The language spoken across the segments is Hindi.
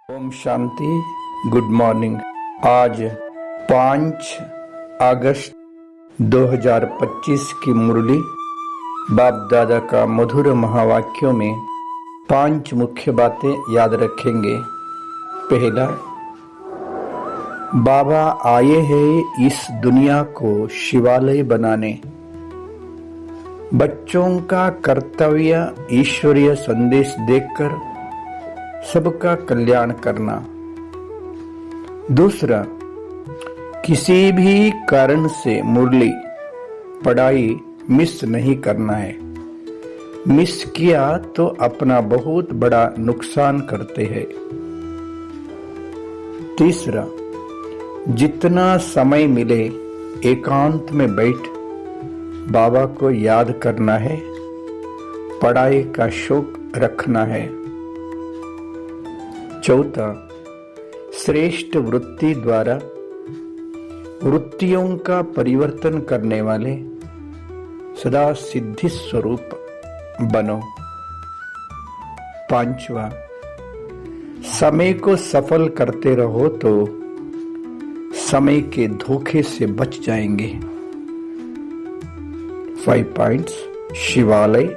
ओम शांति। Good morning. आज 5 अगस्त 2025 की मुरली बाप दादा का मधुर महावाक्यों में 5 मुख्य बातें याद रखेंगे। पहला, बाबा आए हैं इस दुनिया को शिवालय बनाने। बच्चों का कर्तव्य ईश्वरीय संदेश देकर सबका कल्याण करना। दूसरा, किसी भी कारण से मुरली पढ़ाई मिस नहीं करना है। मिस किया तो अपना बहुत बड़ा नुकसान करते हैं। तीसरा, जितना समय मिले एकांत में बैठ बाबा को याद करना है, पढ़ाई का शौक रखना है। चौथा, श्रेष्ठ वृत्ति द्वारा वृत्तियों का परिवर्तन करने वाले सदा सिद्धि स्वरूप बनो। पांचवा, समय को सफल करते रहो तो समय के धोखे से बच जाएंगे। 5 पॉइंट्स: शिवालय,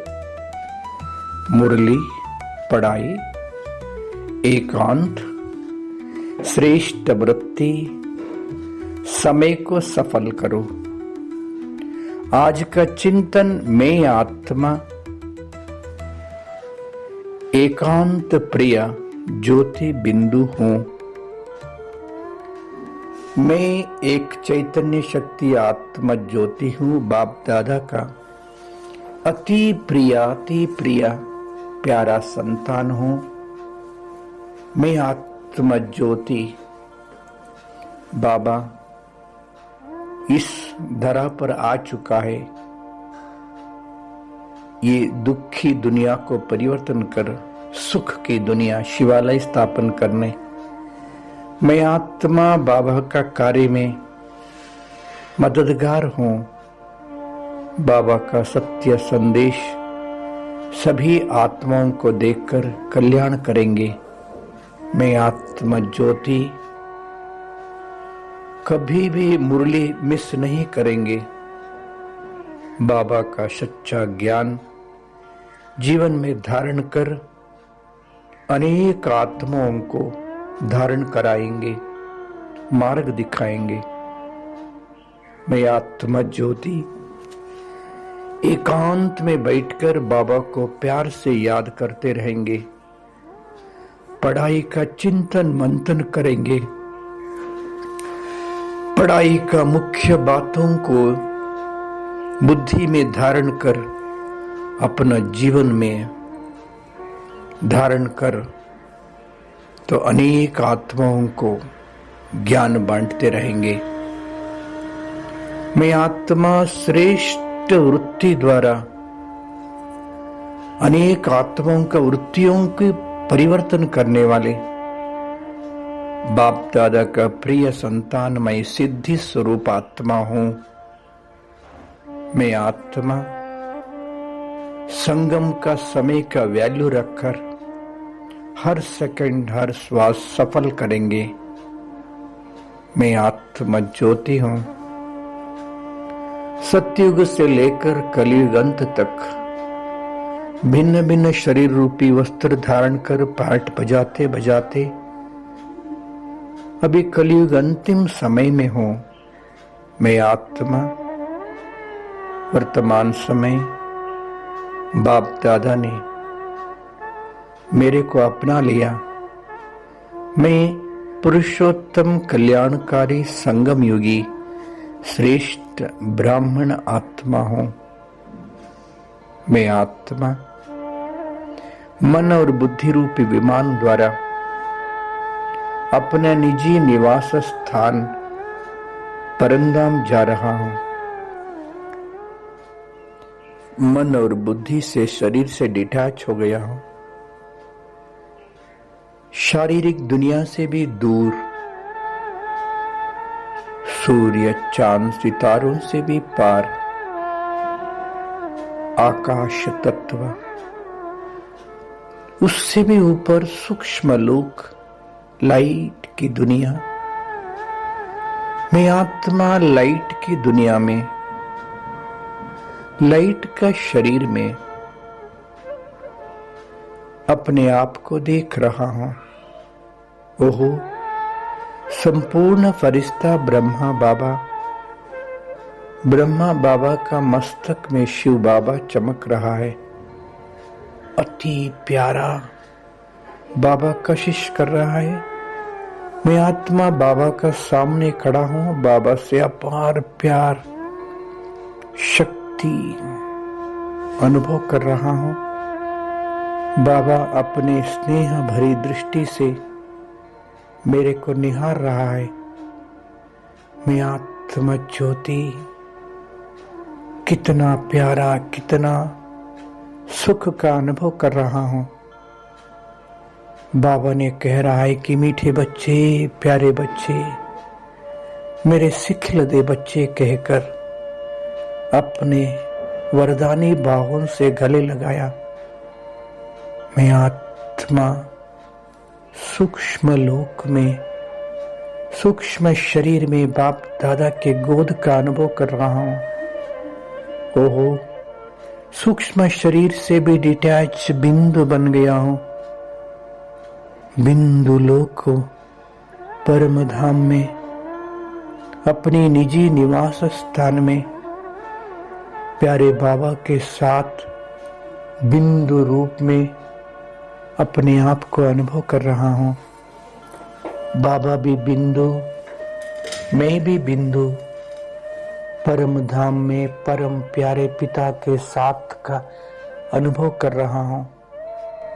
मुरली, पढ़ाई, एकांत, श्रेष्ठ वृत्ति, समय को सफल करो। आज का चिंतन: मैं आत्मा एकांत प्रिय ज्योति बिंदु हूं। मैं एक चैतन्य शक्ति आत्मा ज्योति हूं। बाप दादा का अति प्रिय प्यारा संतान हूं। मैं आत्मा ज्योति बाबा इस धरा पर आ चुका है, ये दुखी दुनिया को परिवर्तन कर सुख की दुनिया शिवालय स्थापन करने। मैं आत्मा बाबा का कार्य में मददगार हूं। बाबा का सत्य संदेश सभी आत्माओं को देखकर कल्याण करेंगे। मैं आत्मा ज्योति कभी भी मुरली मिस नहीं करेंगे। बाबा का सच्चा ज्ञान जीवन में धारण कर अनेक आत्माओं को धारण कराएंगे, मार्ग दिखाएंगे। मैं आत्मा ज्योति एकांत में बैठकर बाबा को प्यार से याद करते रहेंगे। पढ़ाई का चिंतन मंथन करेंगे। पढ़ाई का मुख्य बातों को बुद्धि में धारण कर अपना जीवन में धारण कर तो अनेक आत्माओं को ज्ञान बांटते रहेंगे। मैं आत्मा श्रेष्ठ वृत्ति द्वारा अनेक आत्माओं का वृत्तियों की परिवर्तन करने वाले बाप दादा का प्रिय संतान मैं सिद्धि स्वरूप आत्मा हूं। मैं आत्मा संगम का समय का वैल्यू रखकर हर सेकंड हर श्वास सफल करेंगे। मैं आत्मा ज्योति हूं। सतयुग से लेकर कलयुग अंत तक भिन्न भिन्न शरीर रूपी वस्त्र धारण कर पाठ बजाते बजाते अभी कलयुग अंतिम समय में हूं। मैं आत्मा वर्तमान समय बाप दादा ने मेरे को अपना लिया। मैं पुरुषोत्तम कल्याणकारी संगम युगी श्रेष्ठ ब्राह्मण आत्मा हूं। मैं आत्मा मन और बुद्धि रूपी विमान द्वारा अपना निजी निवास स्थान परंधाम जा रहा हूं। मन और बुद्धि से शरीर से डिटैच हो गया हूं। शारीरिक दुनिया से भी दूर, सूर्य चांद सितारों से भी पार, आकाश तत्व उससे भी ऊपर सूक्ष्म लोक लाइट की दुनिया, मैं आत्मा लाइट की दुनिया में, लाइट का शरीर में अपने आप को देख रहा हूं। ओहो, संपूर्ण फरिश्ता ब्रह्मा बाबा का मस्तक में शिव बाबा चमक रहा है। अति प्यारा बाबा कशिश कर रहा है। मैं आत्मा बाबा का सामने खड़ा हूं। बाबा से अपार प्यार शक्ति अनुभव कर रहा हूं। बाबा अपने स्नेह भरी दृष्टि से मेरे को निहार रहा है। मैं आत्मा ज्योति, कितना प्यारा, कितना सुख का अनुभव कर रहा हूं। बाबा ने कह रहा है कि मीठे बच्चे, प्यारे बच्चे, मेरे सिखलदे बच्चे कहकर अपने वरदानी बाहों से गले लगाया। मैं आत्मा सूक्ष्म लोक में, सूक्ष्म शरीर में बाप दादा के गोद का अनुभव कर रहा हूं। ओहो, सूक्ष्म शरीर से भी डिटैच बिंदु बन गया हूं। बिंदु लोक को परम धाम में, अपनी निजी निवास स्थान में प्यारे बाबा के साथ बिंदु रूप में अपने आप को अनुभव कर रहा हूं। बाबा भी बिंदु, मैं भी बिंदु, परम धाम में परम प्यारे पिता के साथ का अनुभव कर रहा हूं।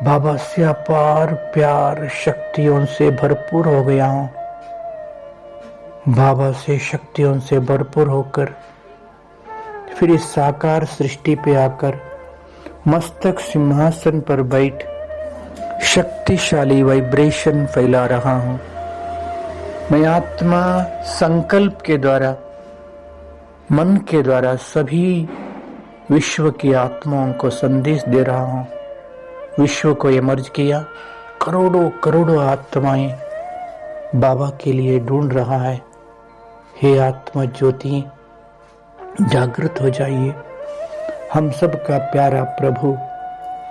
बाबा से अपार प्यार शक्तियों से भरपूर हो गया हूं। बाबा से शक्तियों से भरपूर होकर फिर इस साकार सृष्टि पे आकर मस्तक सिंहासन पर बैठ शक्तिशाली वाइब्रेशन फैला रहा हूं। मैं आत्मा संकल्प के द्वारा, मन के द्वारा सभी विश्व की आत्माओं को संदेश दे रहा हूं। विश्व को इमर्ज किया, करोड़ों करोड़ों आत्माएं बाबा के लिए ढूंढ रहा है। हे आत्मा ज्योति, जागृत हो जाइए। हम सब का प्यारा प्रभु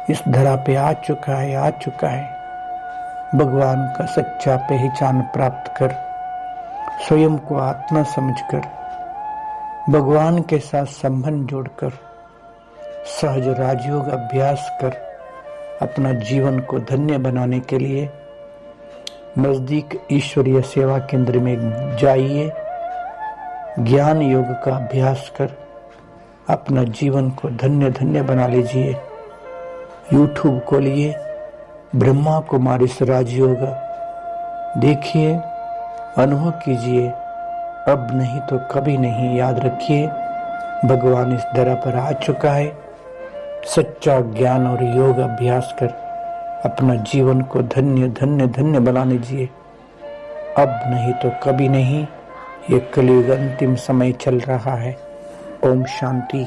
इस धरा पे आ चुका है। भगवान का सच्चा पहचान प्राप्त कर, स्वयं को आत्मा समझकर, भगवान के साथ संबंध जोड़कर, सहज राजयोग अभ्यास कर अपना जीवन को धन्य बनाने के लिए नजदीक ईश्वरीय सेवा केंद्र में जाइए। ज्ञान योग का अभ्यास कर अपना जीवन को धन्य धन्य बना लीजिए। यूट्यूब खोलिए, ब्रह्मा कुमारी राजयोग देखिए, अनुभव कीजिए। अब नहीं तो कभी नहीं, याद रखिए भगवान इस धरा पर आ चुका है। सच्चा ज्ञान और योग अभ्यास कर अपना जीवन को धन्य धन्य धन्य बना लीजिए। अब नहीं तो कभी नहीं, ये कलयुग अंतिम समय चल रहा है। ओम शांति।